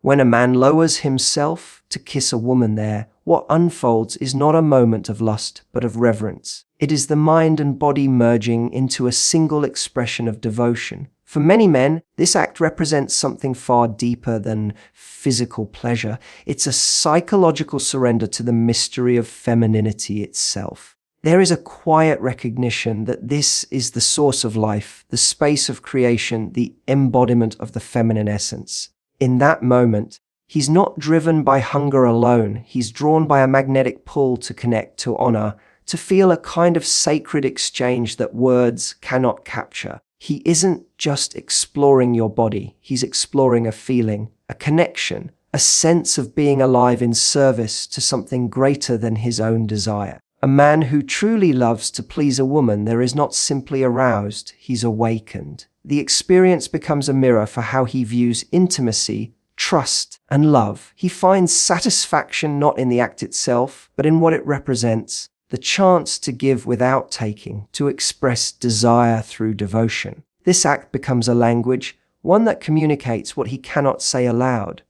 When a man lowers himself to kiss a woman there, what unfolds is not a moment of lust, but of reverence. It is the mind and body merging into a single expression of devotion. For many men, this act represents something far deeper than physical pleasure. It's a psychological surrender to the mystery of femininity itself. There is a quiet recognition that this is the source of life, the space of creation, the embodiment of the feminine essence. In that moment, he's not driven by hunger alone. He's drawn by a magnetic pull to connect, to honor, to feel a kind of sacred exchange that words cannot capture. He isn't just exploring your body. He's exploring a feeling, a connection, a sense of being alive in service to something greater than his own desire. A man who truly loves to please a woman there is not simply aroused, he's awakened. The experience becomes a mirror for how he views intimacy, trust, and love. He finds satisfaction not in the act itself, but in what it represents, the chance to give without taking, to express desire through devotion. This act becomes a language, one that communicates what he cannot say aloud.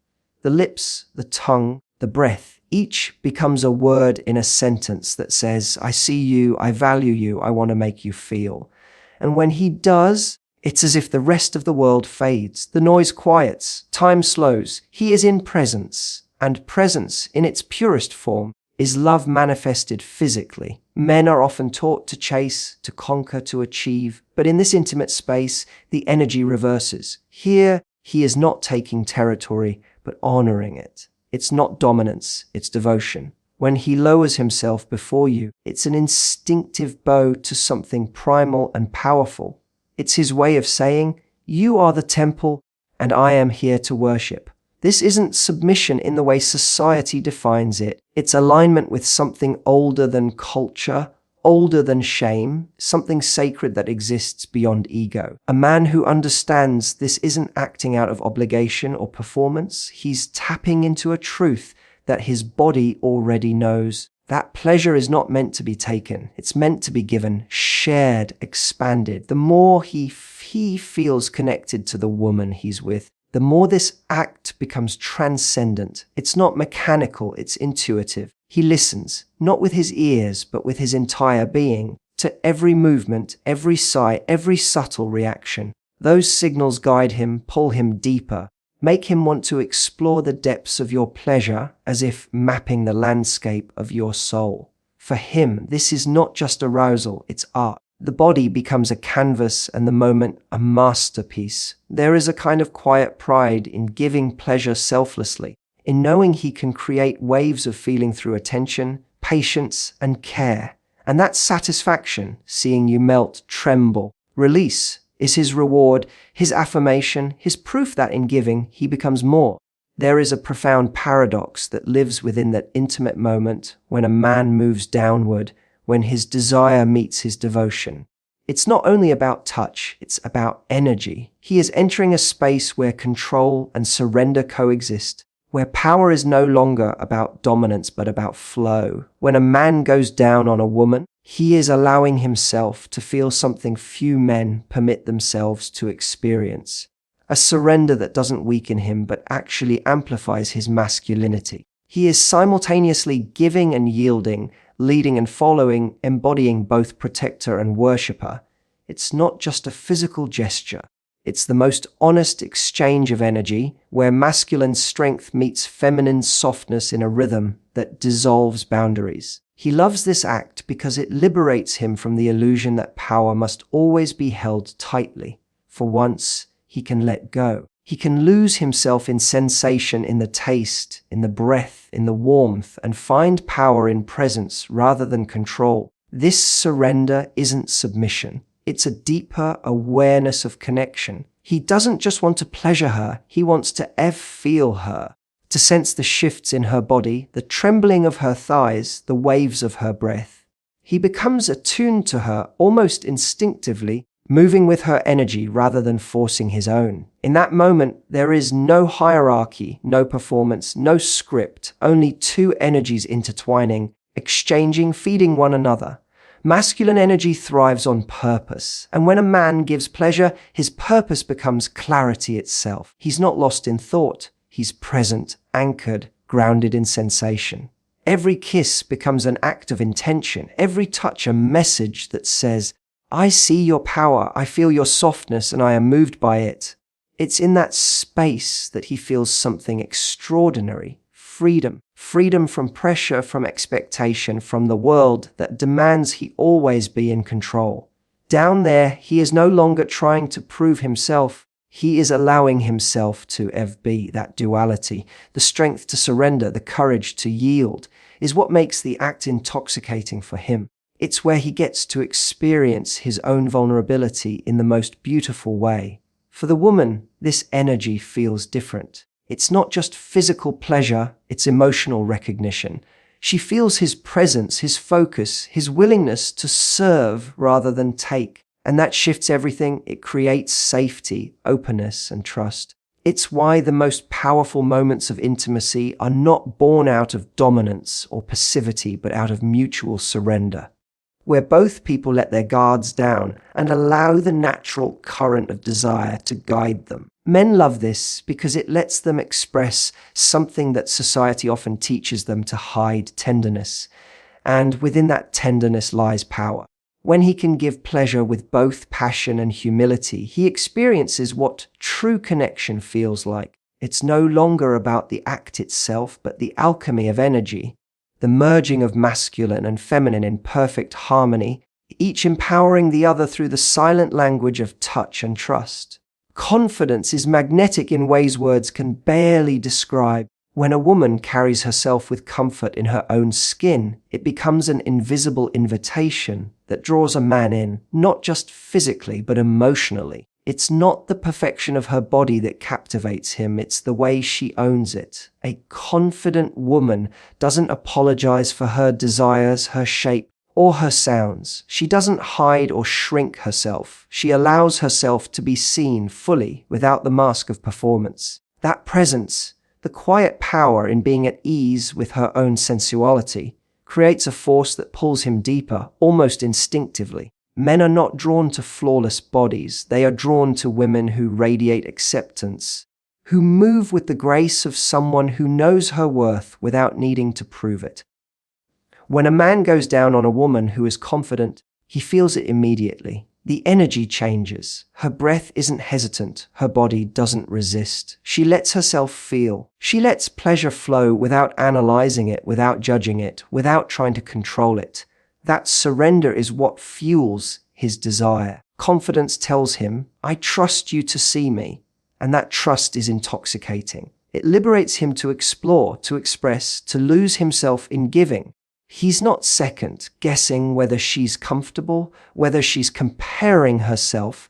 The lips, the tongue, the breath, each becomes a word in a sentence that says, I see you, I value you, I want to make you feel. And when he does, it's as if the rest of the world fades, the noise quiets, time slows. He is in presence, and presence, in its purest form, is love manifested physically. Men are often taught to chase, to conquer, to achieve, but in this intimate space, the energy reverses. Here, he is not taking territory, but honoring it. It's not dominance, it's devotion. When he lowers himself before you, it's an instinctive bow to something primal and powerful. It's his way of saying, you are the temple, and I am here to worship. This isn't submission in the way society defines it. It's alignment with something older than culture, older than shame, something sacred that exists beyond ego. A man who understands this isn't acting out of obligation or performance. He's tapping into a truth that his body already knows. That pleasure is not meant to be taken. It's meant to be given, shared, expanded. The more he feels connected to the woman he's with, the more this act becomes transcendent. It's not mechanical, it's intuitive. He listens, not with his ears, but with his entire being, to every movement, every sigh, every subtle reaction. Those signals guide him, pull him deeper, make him want to explore the depths of your pleasure, as if mapping the landscape of your soul. For him, this is not just arousal, it's art. The body becomes a canvas and the moment a masterpiece. There is a kind of quiet pride in giving pleasure selflessly, in knowing he can create waves of feeling through attention, patience, and care. And that satisfaction, seeing you melt, tremble, release, is his reward, his affirmation, his proof that in giving he becomes more. There is a profound paradox that lives within that intimate moment when a man moves downward, when his desire meets his devotion. It's not only about touch, it's about energy. He is entering a space where control and surrender coexist, where power is no longer about dominance but about flow. When a man goes down on a woman, he is allowing himself to feel something few men permit themselves to experience. A surrender that doesn't weaken him but actually amplifies his masculinity. He is simultaneously giving and yielding, leading and following, embodying both protector and worshipper. It's not just a physical gesture. It's the most honest exchange of energy, where masculine strength meets feminine softness in a rhythm that dissolves boundaries. He loves this act because it liberates him from the illusion that power must always be held tightly. For once, he can let go. He can lose himself in sensation, in the taste, in the breath, in the warmth, and find power in presence rather than control. This surrender isn't submission. It's a deeper awareness of connection. He doesn't just want to pleasure her, he wants to feel her, to sense the shifts in her body, the trembling of her thighs, the waves of her breath. He becomes attuned to her almost instinctively, moving with her energy rather than forcing his own. In that moment, there is no hierarchy, no performance, no script, only two energies intertwining, exchanging, feeding one another. Masculine energy thrives on purpose, and when a man gives pleasure, his purpose becomes clarity itself. He's not lost in thought. He's present, anchored, grounded in sensation. Every kiss becomes an act of intention, every touch a message that says, I see your power, I feel your softness, and I am moved by it. It's in that space that he feels something extraordinary. Freedom. Freedom from pressure, from expectation, from the world that demands he always be in control. Down there, he is no longer trying to prove himself. He is allowing himself to be. That duality, the strength to surrender, the courage to yield, is what makes the act intoxicating for him. It's where he gets to experience his own vulnerability in the most beautiful way. For the woman, this energy feels different. It's not just physical pleasure, it's emotional recognition. She feels his presence, his focus, his willingness to serve rather than take. And that shifts everything. It creates safety, openness, and trust. It's why the most powerful moments of intimacy are not born out of dominance or passivity, but out of mutual surrender, where both people let their guards down and allow the natural current of desire to guide them. Men love this because it lets them express something that society often teaches them to hide: tenderness. And within that tenderness lies power. When he can give pleasure with both passion and humility, he experiences what true connection feels like. It's no longer about the act itself, but the alchemy of energy, the merging of masculine and feminine in perfect harmony, each empowering the other through the silent language of touch and trust. Confidence is magnetic in ways words can barely describe. When a woman carries herself with comfort in her own skin, it becomes an invisible invitation that draws a man in, not just physically, but emotionally. It's not the perfection of her body that captivates him, it's the way she owns it. A confident woman doesn't apologize for her desires, her shape, or her sounds. She doesn't hide or shrink herself. She allows herself to be seen fully without the mask of performance. That presence, the quiet power in being at ease with her own sensuality, creates a force that pulls him deeper, almost instinctively. Men are not drawn to flawless bodies. They are drawn to women who radiate acceptance, who move with the grace of someone who knows her worth without needing to prove it. When a man goes down on a woman who is confident, he feels it immediately. The energy changes. Her breath isn't hesitant. Her body doesn't resist. She lets herself feel. She lets pleasure flow without analyzing it, without judging it, without trying to control it. That surrender is what fuels his desire. Confidence tells him, I trust you to see me. And that trust is intoxicating. It liberates him to explore, to express, to lose himself in giving. He's not second guessing whether she's comfortable, whether she's comparing herself,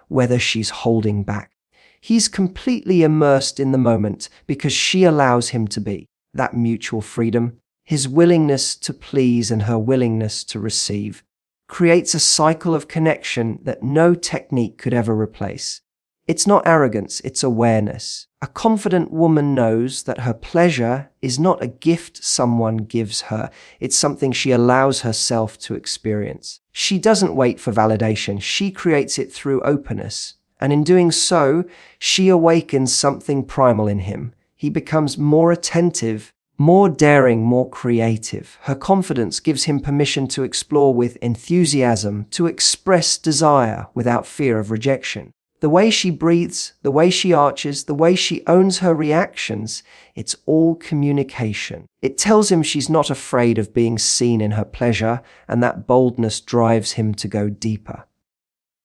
whether she's holding back. He's completely immersed in the moment because she allows him to be. That mutual freedom, his willingness to please and her willingness to receive, creates a cycle of connection that no technique could ever replace. It's not arrogance, it's awareness. A confident woman knows that her pleasure is not a gift someone gives her, it's something she allows herself to experience. She doesn't wait for validation, she creates it through openness. And in doing so, she awakens something primal in him. He becomes more attentive, more daring, more creative. Her confidence gives him permission to explore with enthusiasm, to express desire without fear of rejection. The way she breathes, the way she arches, the way she owns her reactions, it's all communication. It tells him she's not afraid of being seen in her pleasure, and that boldness drives him to go deeper.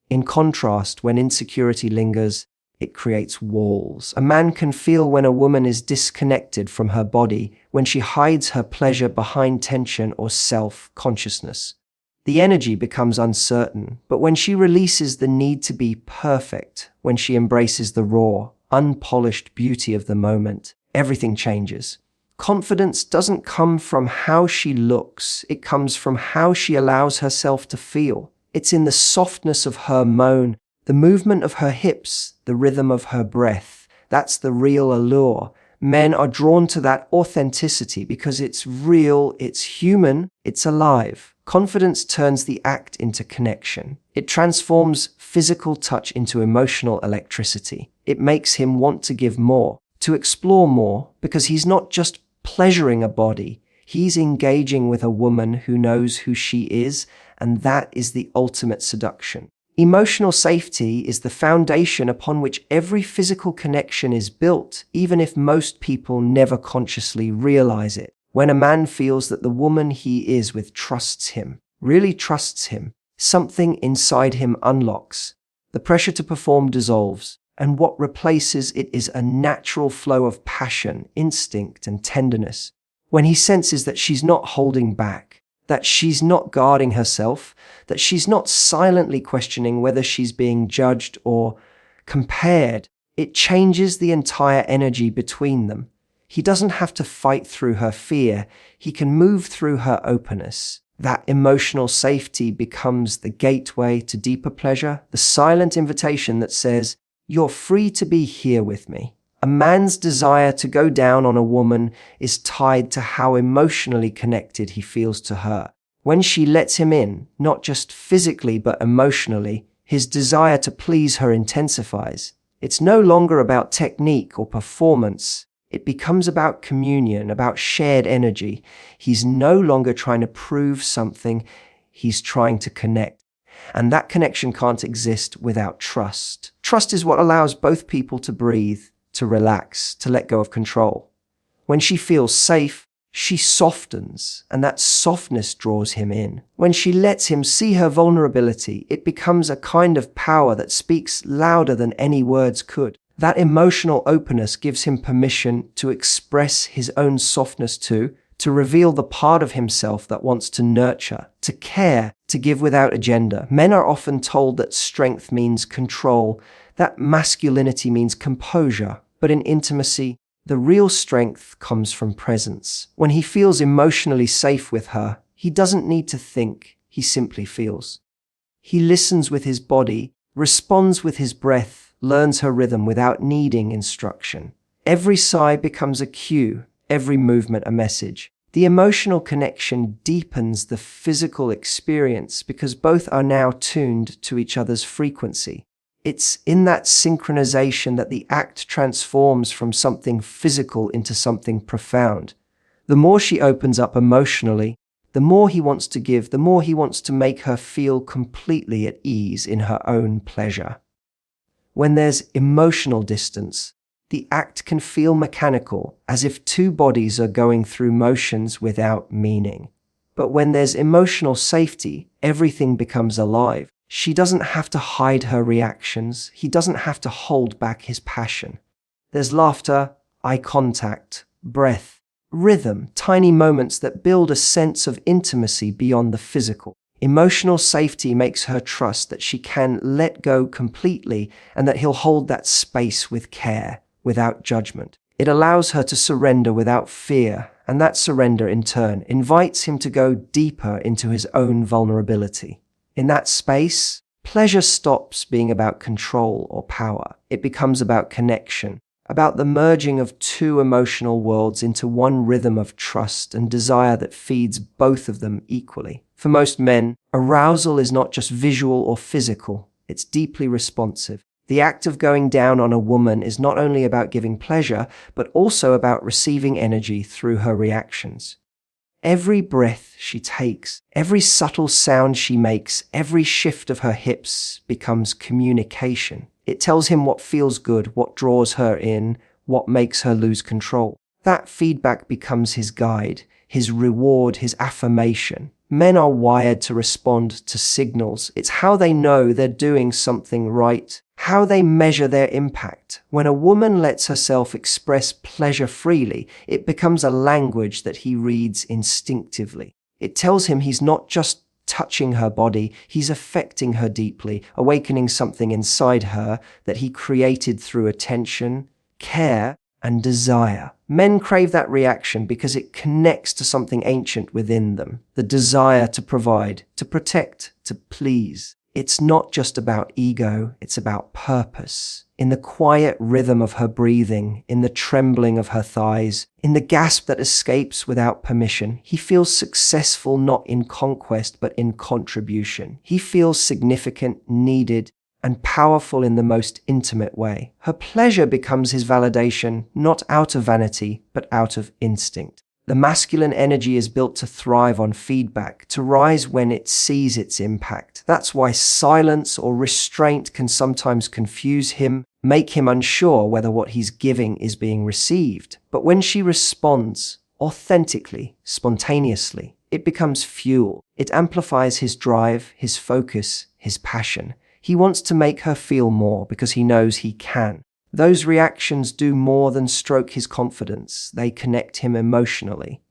In contrast, when insecurity lingers, it creates walls. A man can feel when a woman is disconnected from her body, when she hides her pleasure behind tension or self-consciousness. The energy becomes uncertain, but when she releases the need to be perfect, when she embraces the raw, unpolished beauty of the moment, everything changes. Confidence doesn't come from how she looks, it comes from how she allows herself to feel. It's in the softness of her moan, the movement of her hips, the rhythm of her breath. That's the real allure. Men are drawn to that authenticity because it's real, it's human, it's alive. Confidence turns the act into connection. It transforms physical touch into emotional electricity. It makes him want to give more, to explore more, because he's not just pleasuring a body, he's engaging with a woman who knows who she is, and that is the ultimate seduction. Emotional safety is the foundation upon which every physical connection is built, even if most people never consciously realize it. When a man feels that the woman he is with trusts him, really trusts him, something inside him unlocks. The pressure to perform dissolves, and what replaces it is a natural flow of passion, instinct, and tenderness. When he senses that she's not holding back, that she's not guarding herself, that she's not silently questioning whether she's being judged or compared, it changes the entire energy between them. He doesn't have to fight through her fear, he can move through her openness. That emotional safety becomes the gateway to deeper pleasure, the silent invitation that says, "You're free to be here with me." A man's desire to go down on a woman is tied to how emotionally connected he feels to her. When she lets him in, not just physically but emotionally, his desire to please her intensifies. It's no longer about technique or performance. It becomes about communion, about shared energy. He's no longer trying to prove something, he's trying to connect. And that connection can't exist without trust. Trust is what allows both people to breathe, to relax, to let go of control. When she feels safe, she softens, and that softness draws him in. When she lets him see her vulnerability, it becomes a kind of power that speaks louder than any words could. That emotional openness gives him permission to express his own softness too, to reveal the part of himself that wants to nurture, to care, to give without agenda. Men are often told that strength means control, that masculinity means composure, but in intimacy, the real strength comes from presence. When he feels emotionally safe with her, he doesn't need to think, he simply feels. He listens with his body, responds with his breath, learns her rhythm without needing instruction. Every sigh becomes a cue, every movement a message. The emotional connection deepens the physical experience because both are now tuned to each other's frequency. It's in that synchronization that the act transforms from something physical into something profound. The more she opens up emotionally, the more he wants to give, the more he wants to make her feel completely at ease in her own pleasure. When there's emotional distance, the act can feel mechanical, as if two bodies are going through motions without meaning. But when there's emotional safety, everything becomes alive. She doesn't have to hide her reactions. He doesn't have to hold back his passion. There's laughter, eye contact, breath, rhythm, tiny moments that build a sense of intimacy beyond the physical. Emotional safety makes her trust that she can let go completely and that he'll hold that space with care, without judgment. It allows her to surrender without fear, and that surrender in turn invites him to go deeper into his own vulnerability. In that space, pleasure stops being about control or power. It becomes about connection, about the merging of two emotional worlds into one rhythm of trust and desire that feeds both of them equally. For most men, arousal is not just visual or physical, it's deeply responsive. The act of going down on a woman is not only about giving pleasure, but also about receiving energy through her reactions. Every breath she takes, every subtle sound she makes, every shift of her hips becomes communication. It tells him what feels good, what draws her in, what makes her lose control. That feedback becomes his guide, his reward, his affirmation. Men are wired to respond to signals. It's how they know they're doing something right, how they measure their impact. When a woman lets herself express pleasure freely, it becomes a language that he reads instinctively. It tells him he's not just touching her body, he's affecting her deeply, awakening something inside her that he created through attention, care, and desire. Men crave that reaction because it connects to something ancient within them, the desire to provide, to protect, to please. It's not just about ego, it's about purpose. In the quiet rhythm of her breathing, in the trembling of her thighs, in the gasp that escapes without permission, he feels successful not in conquest but in contribution. He feels significant, needed, and powerful in the most intimate way. Her pleasure becomes his validation, not out of vanity, but out of instinct. The masculine energy is built to thrive on feedback, to rise when it sees its impact. That's why silence or restraint can sometimes confuse him, make him unsure whether what he's giving is being received. But when she responds authentically, spontaneously, it becomes fuel. It amplifies his drive, his focus, his passion. He wants to make her feel more because he knows he can. Those reactions do more than stroke his confidence. They connect him emotionally.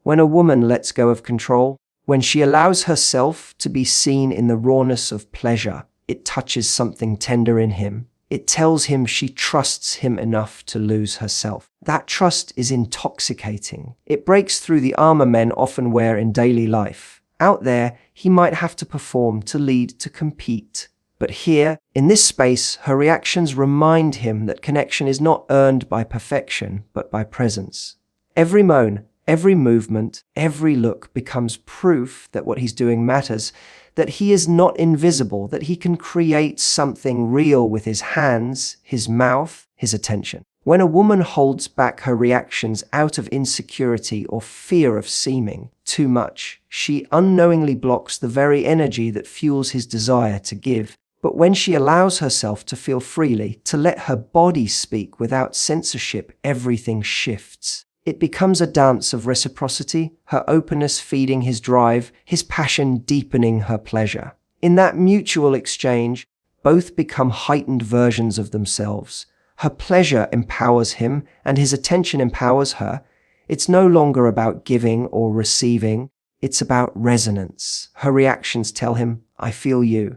When a woman lets go of control, when she allows herself to be seen in the rawness of pleasure, it touches something tender in him. It tells him she trusts him enough to lose herself. That trust is intoxicating. It breaks through the armor men often wear in daily life. Out there, he might have to perform, to lead, to compete. But here, in this space, her reactions remind him that connection is not earned by perfection, but by presence. Every moan, every movement, every look becomes proof that what he's doing matters, that he is not invisible, that he can create something real with his hands, his mouth, his attention. When a woman holds back her reactions out of insecurity or fear of seeming too much, she unknowingly blocks the very energy that fuels his desire to give. But when she allows herself to feel freely, to let her body speak without censorship, everything shifts. It becomes a dance of reciprocity, her openness feeding his drive, his passion deepening her pleasure. In that mutual exchange, both become heightened versions of themselves. Her pleasure empowers him, and his attention empowers her. It's no longer about giving or receiving, it's about resonance. Her reactions tell him, "I feel you."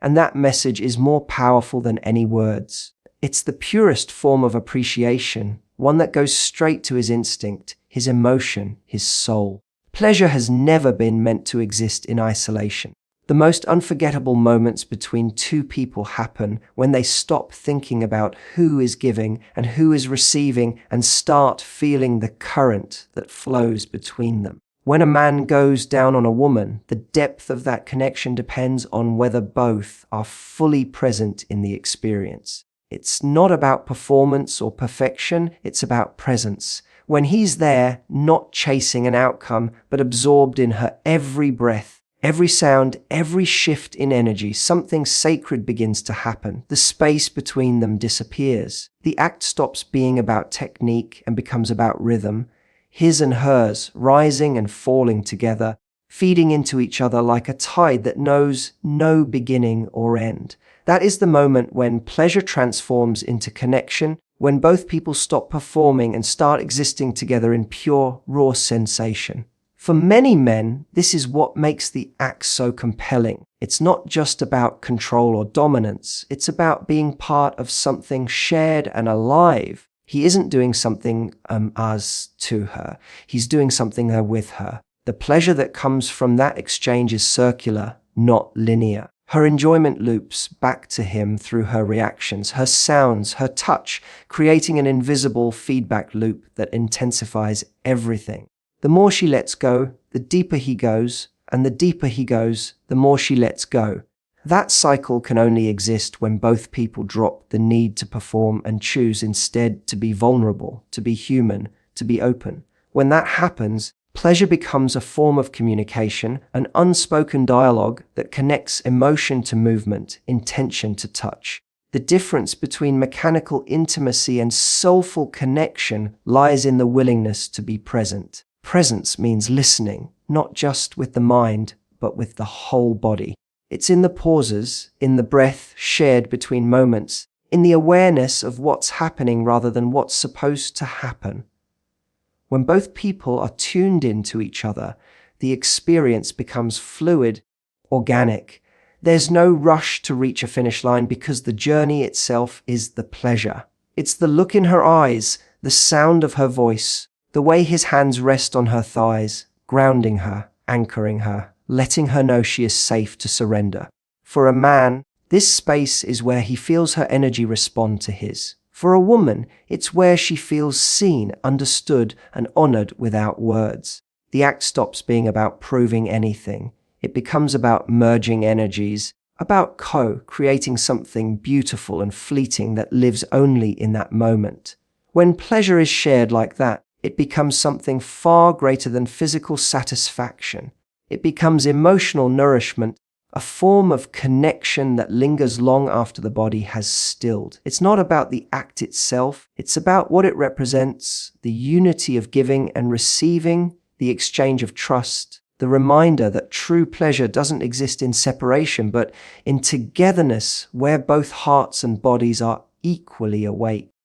And that message is more powerful than any words. It's the purest form of appreciation, one that goes straight to his instinct, his emotion, his soul. Pleasure has never been meant to exist in isolation. The most unforgettable moments between two people happen when they stop thinking about who is giving and who is receiving and start feeling the current that flows between them. When a man goes down on a woman, the depth of that connection depends on whether both are fully present in the experience. It's not about performance or perfection, it's about presence. When he's there, not chasing an outcome, but absorbed in her every breath, every sound, every shift in energy, something sacred begins to happen. The space between them disappears. The act stops being about technique and becomes about rhythm. His and hers, rising and falling together, feeding into each other like a tide that knows no beginning or end. That is the moment when pleasure transforms into connection, when both people stop performing and start existing together in pure, raw sensation. For many men, this is what makes the act so compelling. It's not just about control or dominance, it's about being part of something shared and alive. He isn't doing something as to her. He's doing something with her. The pleasure that comes from that exchange is circular, not linear. Her enjoyment loops back to him through her reactions, her sounds, her touch, creating an invisible feedback loop that intensifies everything. The more she lets go, the deeper he goes, and the deeper he goes, the more she lets go. That cycle can only exist when both people drop the need to perform and choose instead to be vulnerable, to be human, to be open. When that happens, pleasure becomes a form of communication, an unspoken dialogue that connects emotion to movement, intention to touch. The difference between mechanical intimacy and soulful connection lies in the willingness to be present. Presence means listening, not just with the mind, but with the whole body. It's in the pauses, in the breath shared between moments, in the awareness of what's happening rather than what's supposed to happen. When both people are tuned into each other, the experience becomes fluid, organic. There's no rush to reach a finish line because the journey itself is the pleasure. It's the look in her eyes, the sound of her voice, the way his hands rest on her thighs, grounding her, anchoring her, letting her know she is safe to surrender. For a man, this space is where he feels her energy respond to his. For a woman, it's where she feels seen, understood, and honored without words. The act stops being about proving anything. It becomes about merging energies, about co-creating something beautiful and fleeting that lives only in that moment. When pleasure is shared like that, it becomes something far greater than physical satisfaction. It becomes emotional nourishment, a form of connection that lingers long after the body has stilled. It's not about the act itself, it's about what it represents, the unity of giving and receiving, the exchange of trust, the reminder that true pleasure doesn't exist in separation, but in togetherness where both hearts and bodies are equally awake.